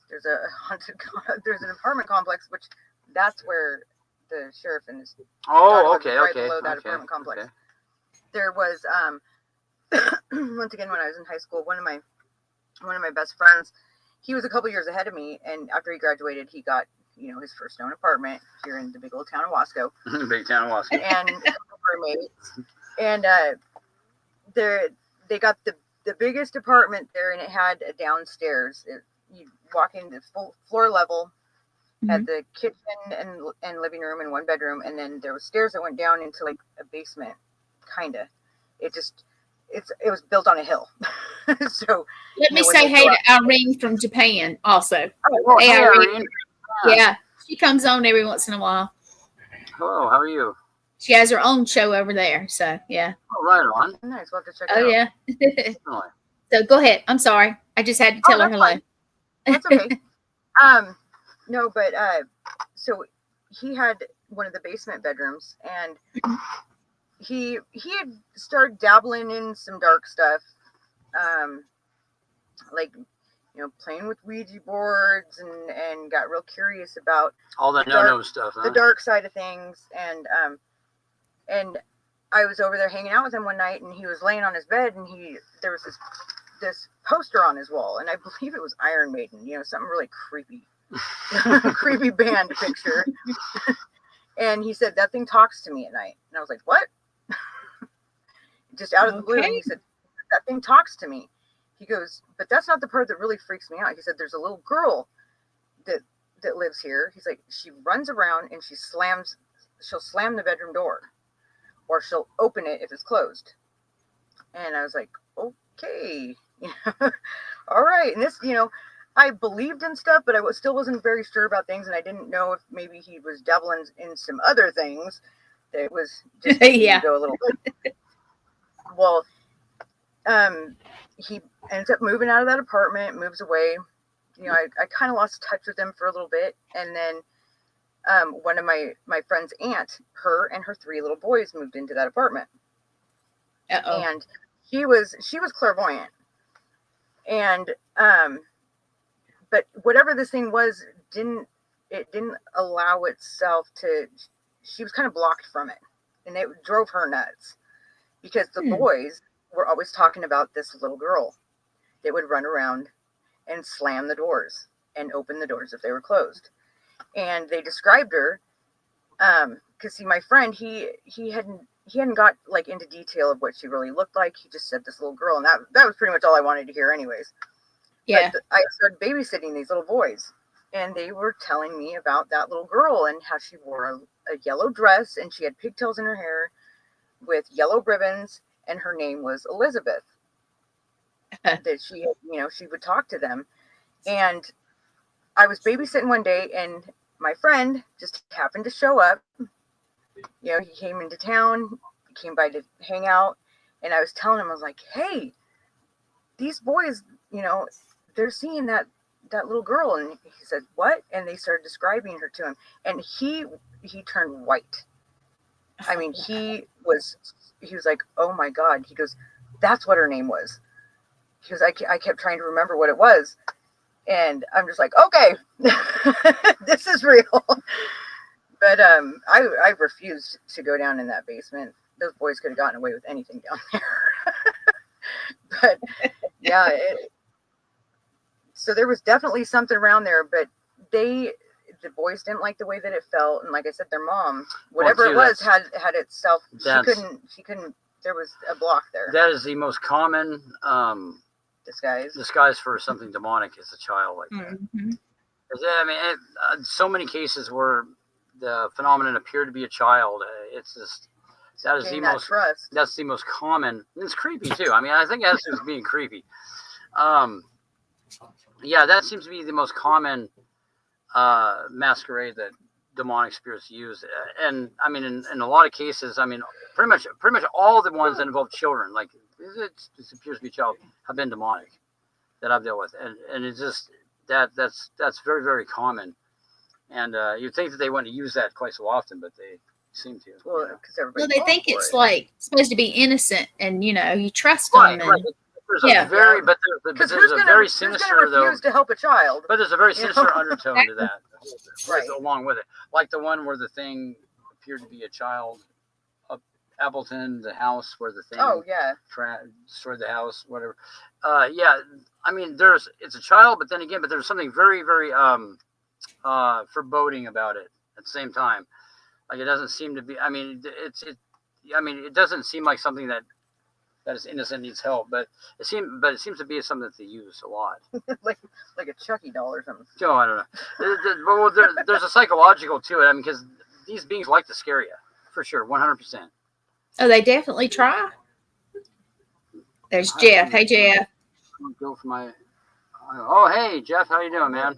There's there's an apartment complex, which that's where the sheriff and his below that apartment complex. Okay. There was once again when I was in high school, one of my best friends, he was a couple years ahead of me, and after he graduated, he got his first own apartment here in the big old town of Wasco. Big town of Wasco. And roommates, and they got the biggest apartment there, and it had a downstairs. You walk in the full floor level, had the kitchen and living room and one bedroom, and then there were stairs that went down into like a basement, kinda. It was built on a hill. So let me say hey to Irene from Japan also. Oh, hey Irene. Yeah, she comes on every once in a while. Hello, how are you? She has her own show over there, so yeah. Oh, right on. Nice, we'll have to check it out. Oh yeah. So go ahead. I'm sorry. I just had to tell her hello. Fine. That's okay. No, but so he had one of the basement bedrooms, and he had started dabbling in some dark stuff, like playing with Ouija boards, and got real curious about all the no stuff, huh? The dark side of things, and I was over there hanging out with him one night, and he was laying on his bed, and there was this poster on his wall, and I believe it was Iron Maiden, something really creepy. Creepy band picture. And he said, that thing talks to me at night. And I was like, what? Just out of the blue. And he said, that thing talks to me. He goes, but that's not the part that really freaks me out. He said, there's a little girl that lives here. He's like, she runs around and she'll slam the bedroom door, or she'll open it if it's closed. And I was like, okay. All right. And this, I believed in stuff, but I still wasn't very sure about things, and I didn't know if maybe he was dabbling in some other things that was just go a little bit. Well, he ends up moving out of that apartment, moves away. I kind of lost touch with him for a little bit, and then one of my friend's aunt, her and her 3 little boys moved into that apartment. Uh-oh. And she was clairvoyant, and but whatever this thing was, didn't allow itself to. She was kind of blocked from it, and it drove her nuts because the boys were always talking about this little girl that would run around and slam the doors and open the doors if they were closed. And they described her, because see, my friend, he hadn't got like into detail of what she really looked like. He just said this little girl, and that was pretty much all I wanted to hear, anyways. Yeah. But I started babysitting these little boys, and they were telling me about that little girl and how she wore a yellow dress, and she had pigtails in her hair with yellow ribbons, and her name was Elizabeth. That she would talk to them. And I was babysitting one day, and my friend just happened to show up. He came into town, came by to hang out, and I was telling him, I was like, hey, these boys, they're seeing that little girl. And he said, what? And they started describing her to him, and he turned white. I mean, he was like, oh my God. He goes, that's what her name was. He goes, I kept trying to remember what it was. And I'm just like, okay, this is real. But I refused to go down in that basement. Those boys could have gotten away with anything down there. But yeah, so there was definitely something around there, but the boys didn't like the way that it felt. And like I said, their mom, whatever it was, had itself. She couldn't. There was a block there. That is the most common disguise for something demonic as a child like that. Mm-hmm. I mean, so many cases where the phenomenon appeared to be a child. It's just that's the most common. And it's creepy too. I mean, I think it has to do with being creepy. Yeah, that seems to be the most common masquerade that demonic spirits use. And I mean, in a lot of cases, I mean, pretty much all the ones that involve children, like it appears to be child, have been demonic that I've dealt with, and it's just that's very, very common. And you'd think that they wouldn't use that quite so often, but they seem to. Well, because everybody. Well, they think it's like supposed to be innocent, and you trust Right, them. right. There's a very, but there's a very sinister though. To help a child. But there's a very sinister undertone to that, right? Along with it, like the one where the thing appeared to be a child. Appleton, the house where the thing. Oh yeah. Destroyed the house, whatever. Yeah, I mean, it's a child, but then again, there's something very, very foreboding about it at the same time. Like it doesn't seem to be. I mean, it doesn't seem like something that is innocent, needs help, but it seems to be something that they use a lot. like a Chucky doll or something. Oh, I don't know. Well, there's a psychological to it. I mean, because these beings like to scare you, for sure, 100%. Oh, they definitely try. There's Jeff. Hey, Jeff. Go for my. Oh, hey, Jeff. How you doing, man?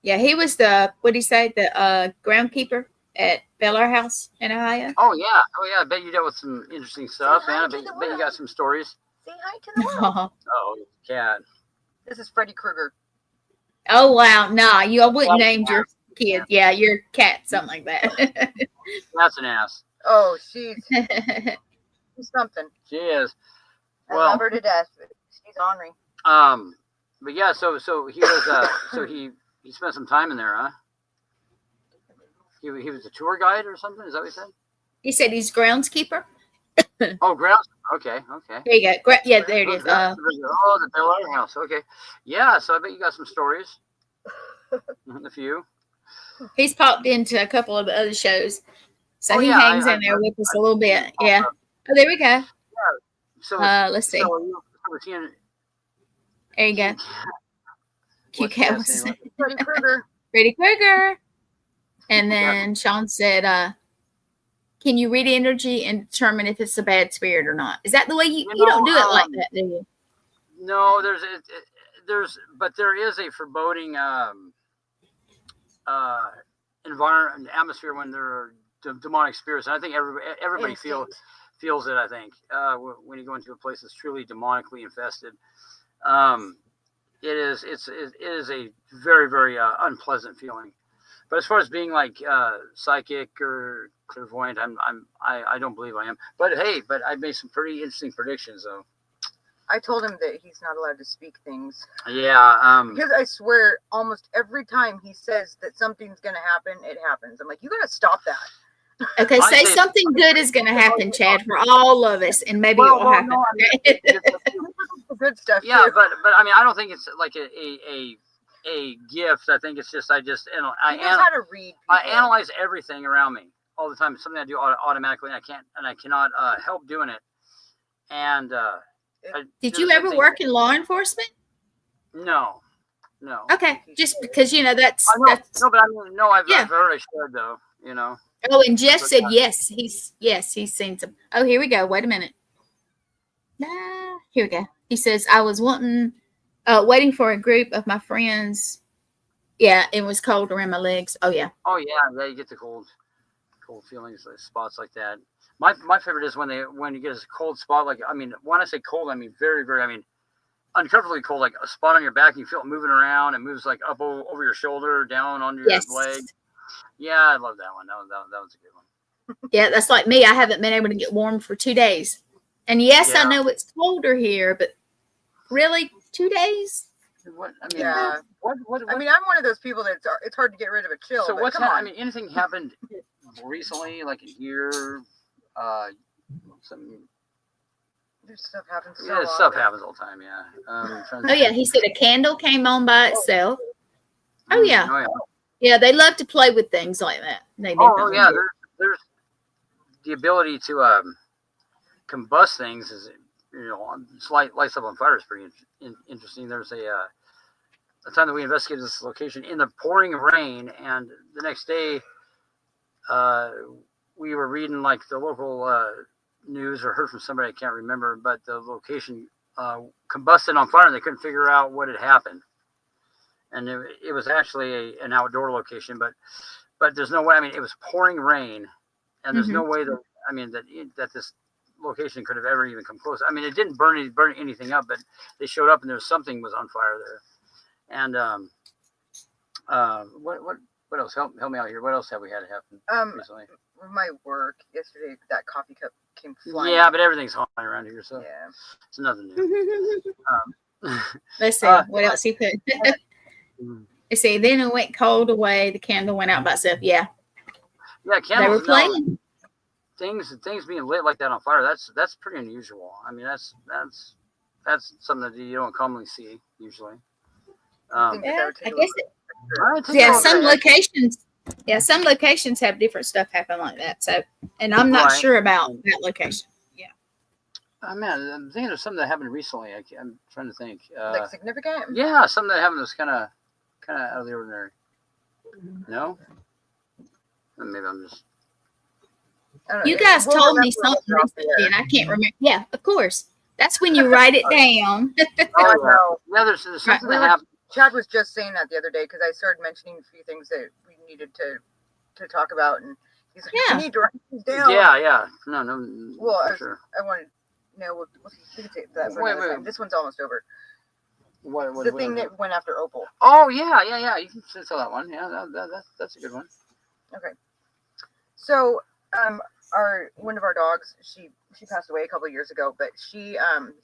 Yeah, he was the groundkeeper at Beller House in Ohio. Oh yeah. I bet you dealt with some interesting stuff, man. I bet you got some stories. Say hi to the world. Oh, cat. This is Freddy Krueger. Oh wow, nah, I wouldn't name your kid. Yeah, your cat, something like that. That's an ass. Oh, she's something. She is. I love her to death. She's ornery. But yeah, so he was so he spent some time in there, huh? He was a tour guide or something. Is that what he said? He said he's groundskeeper. Oh, grounds. Okay. There you go. Yeah, there it is. The Bel Air house. Okay. Yeah. So I bet you got some stories. A few. He's popped into a couple of the other shows. So he hangs in there with us a little bit. Yeah. Oh, there we go. Yeah. So let's see. There you go. Cute cat was Freddy Krueger. Freddy Krueger. And then Sean said, can you read energy and determine if it's a bad spirit or not? Is that the way you don't do it like that, do you? No, but there is a foreboding environment, atmosphere when there are demonic spirits. And I think everybody feels it. I think when you go into a place that's truly demonically infested, it is a very, very unpleasant feeling. But as far as being like psychic or clairvoyant, I don't believe I am. But hey, I made some pretty interesting predictions though. I told him that he's not allowed to speak things. Yeah. Because I swear, almost every time he says that something's going to happen, it happens. I'm like, you got to stop that. Okay, say something good is going to happen, Chad, for all of us, and maybe it will happen. No, I mean, good stuff. Yeah, too. but I mean, I don't think it's like a gift. I think it's just I analyze everything around me all the time. It's something I do automatically, and I cannot help doing it. And did you ever work in law enforcement? No. Okay, just because that's. No, but I mean, I've heard I should though. Oh, and Jeff said yes. He's seen some. Oh, here we go. Wait a minute. Here we go. He says I was waiting for a group of my friends. Yeah, it was cold around my legs. Oh yeah. Oh yeah. You get the cold feelings, like spots like that. My favorite is when you get a cold spot. Like, I mean, when I say cold, I mean very, very. I mean, uncomfortably cold. Like a spot on your back, you feel it moving around. It moves like up over your shoulder, down under your leg. Yeah, I love that one. That was a good one. Yeah, that's like me. I haven't been able to get warm for 2 days. And yes, I know it's colder here, but really, 2 days? What? I mean, yeah. What? I mean, I'm one of those people that it's hard to get rid of a chill. So what's happened? I mean, anything happened recently, like a year? There's stuff happens. Stuff happens all the time. Yeah. He said a candle came on by itself. Oh yeah. Yeah, they love to play with things like that. They there's the ability to combust things is lights up on fire is pretty interesting. There's a time that we investigated this location in the pouring rain, and the next day we were reading like the local news or heard from somebody, I can't remember, but the location combusted on fire, and they couldn't figure out what had happened. And it was actually an outdoor location, but there's no way. I mean, it was pouring rain, and there's no way that this location could have ever even come close. I mean, it didn't burn anything up, but they showed up and there was something was on fire there. And what else? Help me out here. What else have we had happen recently? My work yesterday, that coffee cup came flying. Yeah, but everything's haunted around here, so yeah, it's nothing new. Let's see what else he put. Let's see. Then it went cold away. The candle went out by itself. Yeah. Yeah, candles. They were playing. Things being lit like that on fire. That's pretty unusual. I mean, that's something that you don't commonly see usually. I guess some locations. Yeah, some locations have different stuff happen like that. So, and I'm not sure about that location. Yeah. Oh man, I'm thinking of something that happened recently. I'm trying to think. Like significant? Yeah, something that happened was kind of out of the ordinary. No. Maybe I'm just. You guys told me something recently, and I can't remember. Yeah, of course. That's when you write it down. Oh no. Yeah, there's something that happened. Chad was just saying that the other day because I started mentioning a few things that we needed to talk about, and he's like, "I need to write these down." Yeah. No. Well, sure. I wanted. No, we can take that for another time. This one's almost over. What the thing that went after Opal. Oh yeah. You can tell that one. Yeah, that's a good one. Okay. So, one of our dogs, she passed away a couple of years ago, but she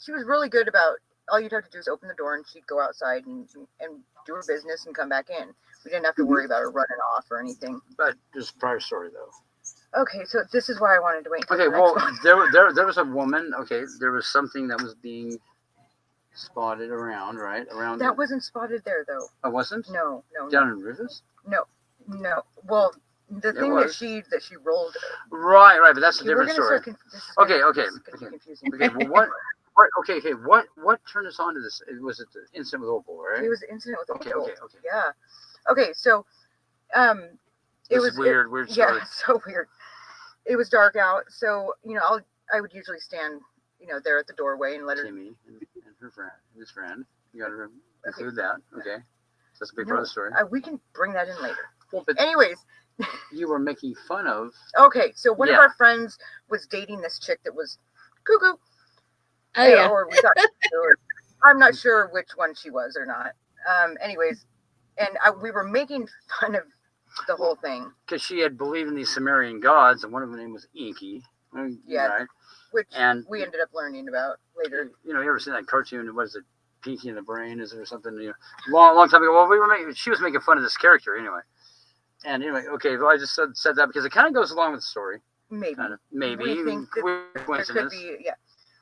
was really good about. All you'd have to do is open the door, and she'd go outside and do her business and come back in. We didn't have to worry about her running off or anything. But just a prior story, though. Okay, so this is why I wanted to wait. Okay, well, there was a woman. Okay, there was something that was being spotted around, right? Around. That wasn't spotted there, though. Oh, wasn't? No. Down in Rufus? No. Well, the thing that she rolled. Right, but that's a different story. Okay. Confusing. Okay, well, what? Okay. What turned us on to this? Was it the incident with Opal, right? It was the incident with Opal. Okay. Yeah. Okay, so it was weird. Weird story. Yeah, so weird. It was dark out, so I would usually stand there at the doorway and let her. Timmy and his friend. You got to include that. Okay. So that's a big part of the story. We can bring that in later. Well, but anyways. You were making fun of. Okay, so one of our friends was dating this chick that was cuckoo. Oh yeah. Or we thought I'm not sure which one she was or not. Anyways, and we were making fun of the whole thing because she had believed in these Sumerian gods, and one of them name was Inky. Yeah. Right? Which we ended up learning about later. You ever seen that cartoon? What is it? Pinky in the Brain? Is there something? Long time ago. Well, she was making fun of this character anyway. And anyway, okay. Well, I just said that because it kind of goes along with the story. Maybe. Kind of. Maybe. We think there could be. Yeah.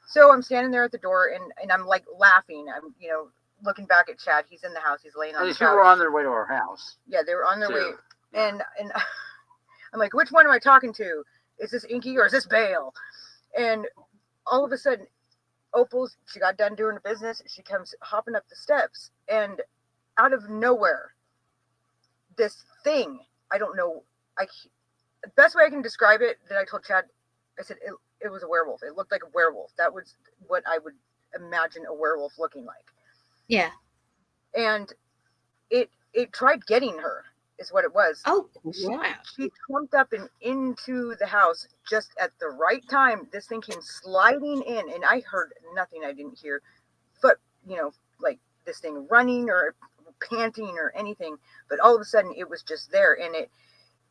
So I'm standing there at the door and I'm like laughing. I'm looking back at Chad. He's in the house. He's laying on the couch. These people were on their way to our house. Yeah, they were on their way. And I'm like, which one am I talking to? Is this Inky or is this Bale? And all of a sudden, she got done doing her business. She comes hopping up the steps, and out of nowhere, this thing, I don't know. The best way I can describe it that I told Chad, I said it was a werewolf. It looked like a werewolf. That was what I would imagine a werewolf looking like. Yeah. And it tried getting her, is what it was. Oh, wow. She clumped up and into the house just at the right time. This thing came sliding in, and I heard nothing. I didn't hear, but like this thing running or panting or anything. But all of a sudden, it was just there, and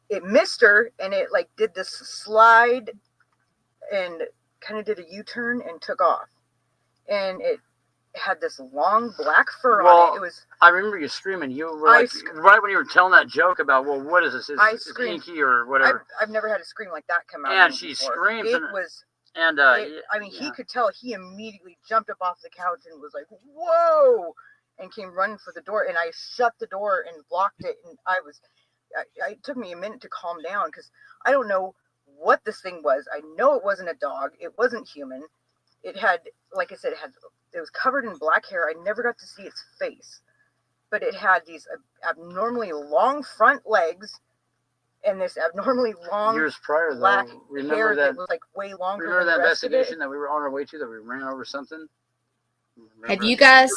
it missed her, and it like did this slide and kind of did a U-turn and took off. And it had this long black fur on it. It was. I remember you screaming. You were like, right when you were telling that joke about, well, what is this? Is Inky or whatever? I've never had a scream like that come out. And she screamed. It was. And he could tell. He immediately jumped up off the couch and was like, "Whoa!" and came running for the door. And I shut the door and blocked it. And it took me a minute to calm down because I don't know what this thing was. I know it wasn't a dog. It wasn't human. It had, like I said, it was covered in black hair. I never got to see its face, but it had these abnormally long front legs and this abnormally long years prior, black remember hair that was like way longer. Remember than that the rest investigation of it? that we were on our way to, that we ran over something? Have you guys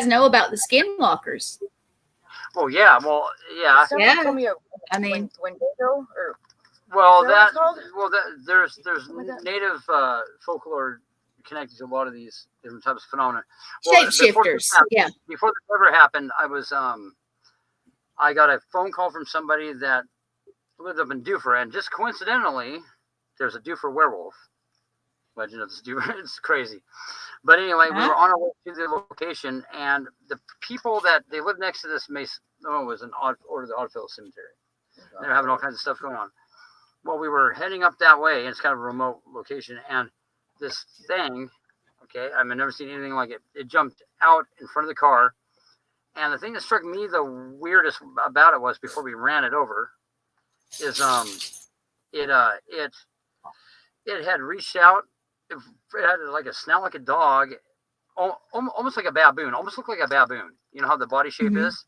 know about the skinwalkers? Oh yeah, well yeah. Somebody told me I mean, Wendigo or there's native folklore connected to a lot of these different types of phenomena. Shapeshifters. Yeah. Before this ever happened, I got a phone call from somebody that lived up in Duffer, and just coincidentally, there's a Duffer werewolf. Legend of this Duffer. It's crazy. But anyway, we were on our way to the location, and the people that they lived next to this it was the Oddfellow Cemetery. They were having all kinds of stuff going on. Well, we were heading up that way, and it's kind of a remote location, and this thing, okay, I've never seen anything like it. It jumped out in front of the car, and the thing that struck me the weirdest about it was before we ran it over, is it had reached out. It had like a snout like a dog, almost like a baboon. Almost looked like a baboon. You know how the body shape is.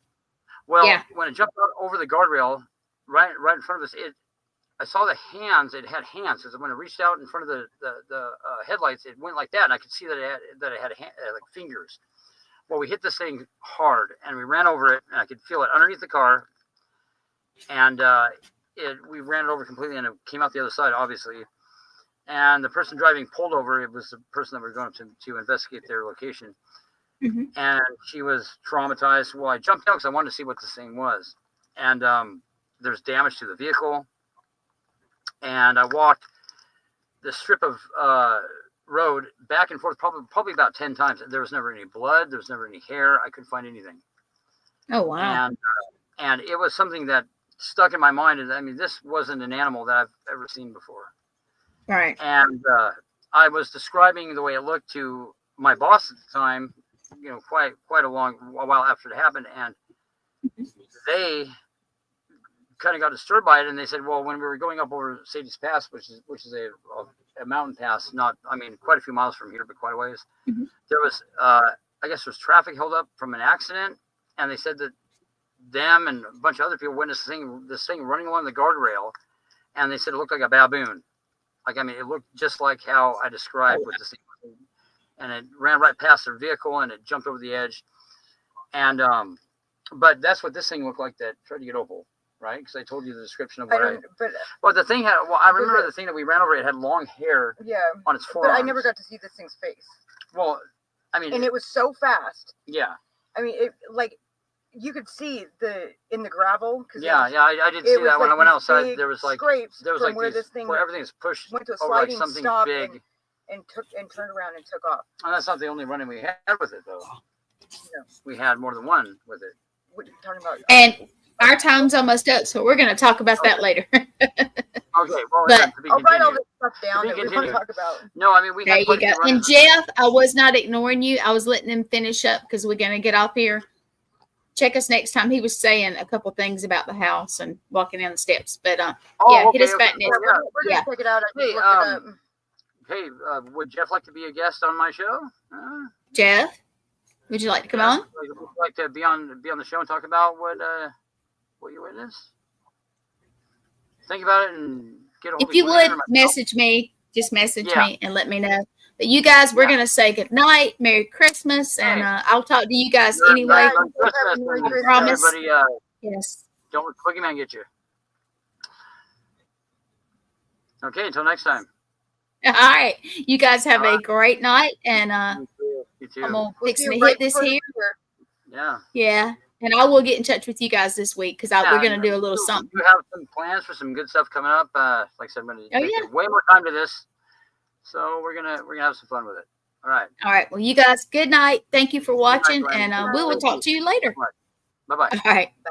Well, when it jumped out over the guardrail, right in front of us, I saw the hands. It had hands. Because when it reached out in front of the headlights, it went like that, and I could see that it had like fingers. Well, we hit this thing hard, and we ran over it, and I could feel it underneath the car, and we ran it over completely, and it came out the other side, obviously. And the person driving pulled over. It was the person that we were going to investigate their location. Mm-hmm. And she was traumatized. Well, I jumped out because I wanted to see what this thing was. And there's damage to the vehicle. And I walked the strip of road back and forth probably about 10 times. There was never any blood. There was never any hair. I couldn't find anything. Oh, wow. And it was something that stuck in my mind. And this wasn't an animal that I've ever seen before. Right. And I was describing the way it looked to my boss at the time, quite a while after it happened. And they kind of got disturbed by it. And they said, well, when we were going up over Sadie's Pass, which is a mountain pass, quite a few miles from here, but quite a ways, there was, I guess there was traffic held up from an accident. And they said that them and a bunch of other people witnessed this thing running along the guardrail. And they said it looked like a baboon. It looked just like how I described what this thing was. And it ran right past their vehicle, and it jumped over the edge. And but that's what this thing looked like that tried to get Opal, right? Because I told you the description of what I remember the thing that we ran over. It had long hair on its forearms. But I never got to see this thing's face. Well, and it was so fast. Yeah. You could see in the gravel. I did see that when I went outside. There was scrapes where this thing, where everything's pushed went to a over sliding something stop big, and turned around and took off. And that's not the only running we had with it, though. No. We had more than one with it. What are you talking about? And our time's almost up, so we're going to talk about that later. Okay, well, but I'll write all this stuff down that we want to talk about. No, we there you go. And Jeff, I was not ignoring you. I was letting him finish up because we're going to get off here. Check us next time. He was saying a couple things about the house and walking down the steps, but hit us back next. We're gonna check it out. Hey, would Jeff like to be a guest on my show? Jeff, would you like to come on? Would you like to be on the show and talk about what you witnessed? Think about it and get a hold if you would message me, just message me and let me know. But you guys, we're going to say good night, Merry Christmas, and I'll talk to you guys anyway. I promise. Yes. Don't let Boogeyman get you. Okay, until next time. All right. You guys have a great night, and you too. I'm going to fix me hit this here. Yeah. Yeah. And I will get in touch with you guys this week because we're going to do a little something. We have some plans for some good stuff coming up. Like I said, I'm going to take way more time to this. So we're gonna have some fun with it. All right. All right. Well, you guys, good night. Thank you for watching, and we will talk to you later. Bye-bye. All right. Bye.